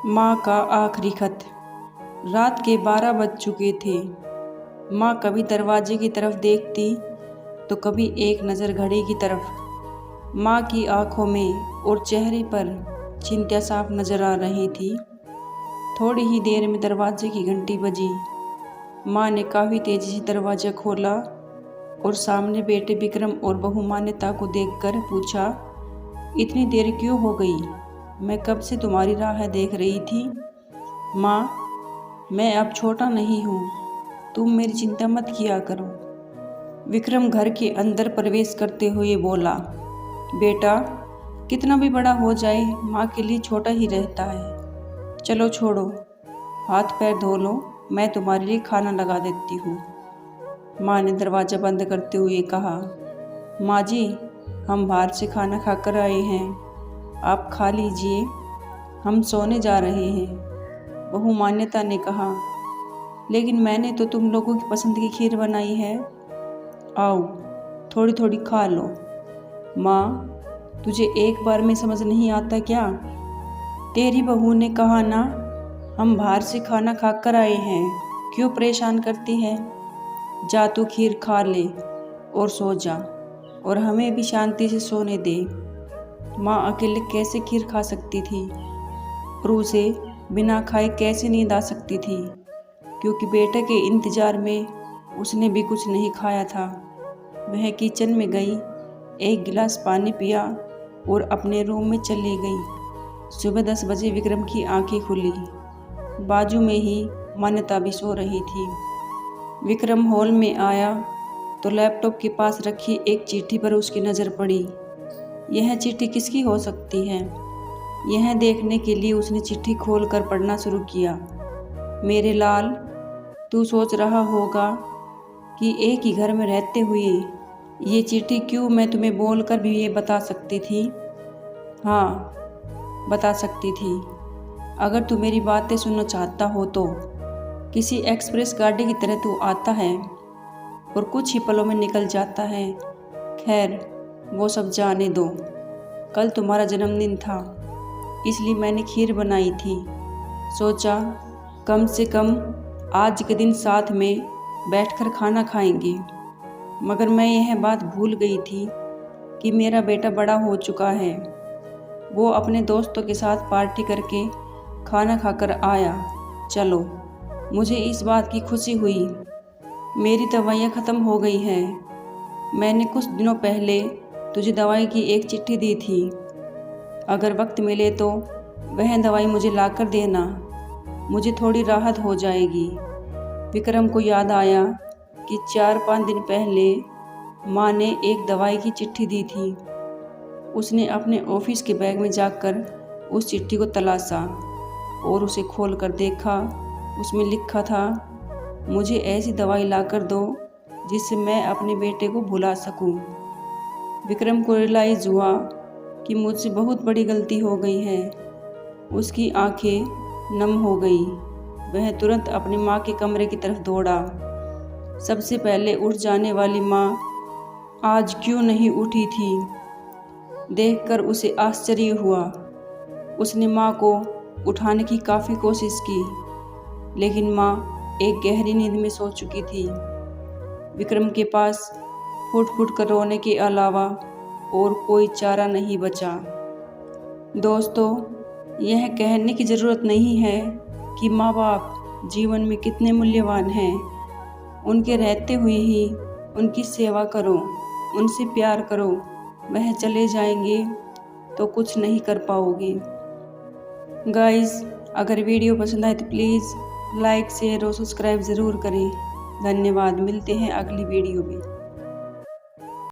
माँ का आखिरी खत। रात के 12 बज चुके थे। माँ कभी दरवाजे की तरफ देखती तो कभी एक नज़र घड़ी की तरफ। माँ की आंखों में और चेहरे पर चिंता साफ नजर आ रही थी। थोड़ी ही देर में दरवाजे की घंटी बजी। माँ ने काफ़ी तेज़ी से दरवाज़ा खोला और सामने बेटे विक्रम और बहू मान्यता को देखकर पूछा, इतनी देर क्यों हो गई? मैं कब से तुम्हारी राह देख रही थी। माँ, मैं अब छोटा नहीं हूँ, तुम मेरी चिंता मत किया करो। विक्रम घर के अंदर प्रवेश करते हुए बोला, बेटा, कितना भी बड़ा हो जाए माँ के लिए छोटा ही रहता है। चलो छोड़ो, हाथ पैर धो लो, मैं तुम्हारे लिए खाना लगा देती हूँ। माँ ने दरवाज़ा बंद करते हुए कहा, माँ जी, हम बाहर से खाना खाकर आए हैं, आप खा लीजिए, हम सोने जा रहे हैं। बहू मान्यता ने कहा, लेकिन मैंने तो तुम लोगों की पसंद की खीर बनाई है, आओ थोड़ी थोड़ी खा लो। माँ, तुझे एक बार में समझ नहीं आता क्या? तेरी बहू ने कहा ना, हम बाहर से खाना खाकर आए हैं, क्यों परेशान करती है? जा तू खीर खा ले और सो जा, और हमें भी शांति से सोने दे। माँ अकेले कैसे खीर खा सकती थी और उसे बिना खाए कैसे नींद आ सकती थी, क्योंकि बेटे के इंतज़ार में उसने भी कुछ नहीं खाया था। वह किचन में गई, एक गिलास पानी पिया और अपने रूम में चली गई। सुबह 10 बजे विक्रम की आंखें खुली। बाजू में ही मान्यता भी सो रही थी। विक्रम हॉल में आया तो लैपटॉप के पास रखी एक चिट्ठी पर उसकी नज़र पड़ी। यह चिट्ठी किसकी हो सकती है? यह देखने के लिए उसने चिट्ठी खोलकर पढ़ना शुरू किया। मेरे लाल, तू सोच रहा होगा कि एक ही घर में रहते हुए ये चिट्ठी क्यों मैं तुम्हें बोलकर भी ये बता सकती थी। हाँ, बता सकती थी। अगर तू मेरी बातें सुनना चाहता हो तो किसी एक्सप्रेस गाड़ी की तरह तू आता है और कुछ ही पलों में निकल जाता है। खैर, वो सब जाने दो। कल तुम्हारा जन्मदिन था, इसलिए मैंने खीर बनाई थी। सोचा कम से कम आज के दिन साथ में बैठकर खाना खाएंगे। मगर मैं यह बात भूल गई थी कि मेरा बेटा बड़ा हो चुका है। वो अपने दोस्तों के साथ पार्टी करके खाना खाकर आया। चलो, मुझे इस बात की खुशी हुई। मेरी दवाइयाँ ख़त्म हो गई हैं। मैंने कुछ दिनों पहले तुझे दवाई की एक चिट्ठी दी थी। अगर वक्त मिले तो वह दवाई मुझे लाकर देना, मुझे थोड़ी राहत हो जाएगी। विक्रम को याद आया कि 4-5 दिन पहले माँ ने एक दवाई की चिट्ठी दी थी। उसने अपने ऑफिस के बैग में जाकर उस चिट्ठी को तलाशा और उसे खोलकर देखा। उसमें लिखा था, मुझे ऐसी दवाई लाकर दो जिससे मैं अपने बेटे को भुला सकूं। विक्रम को रियलाइज़ हुआ कि मुझसे बहुत बड़ी गलती हो गई है। उसकी आंखें नम हो गई। वह तुरंत अपनी माँ के कमरे की तरफ दौड़ा। सबसे पहले उठ जाने वाली माँ आज क्यों नहीं उठी थी, देखकर उसे आश्चर्य हुआ। उसने माँ को उठाने की काफ़ी कोशिश की, लेकिन माँ एक गहरी नींद में सो चुकी थी। विक्रम के पास फुट फुट कर रोने के अलावा और कोई चारा नहीं बचा। दोस्तों, यह कहने की ज़रूरत नहीं है कि माँ बाप जीवन में कितने मूल्यवान हैं। उनके रहते हुए ही उनकी सेवा करो, उनसे प्यार करो। वह चले जाएंगे तो कुछ नहीं कर पाओगे। गाइस, अगर वीडियो पसंद आए तो प्लीज़ लाइक, शेयर और सब्सक्राइब ज़रूर करें। धन्यवाद। मिलते हैं अगली वीडियो में।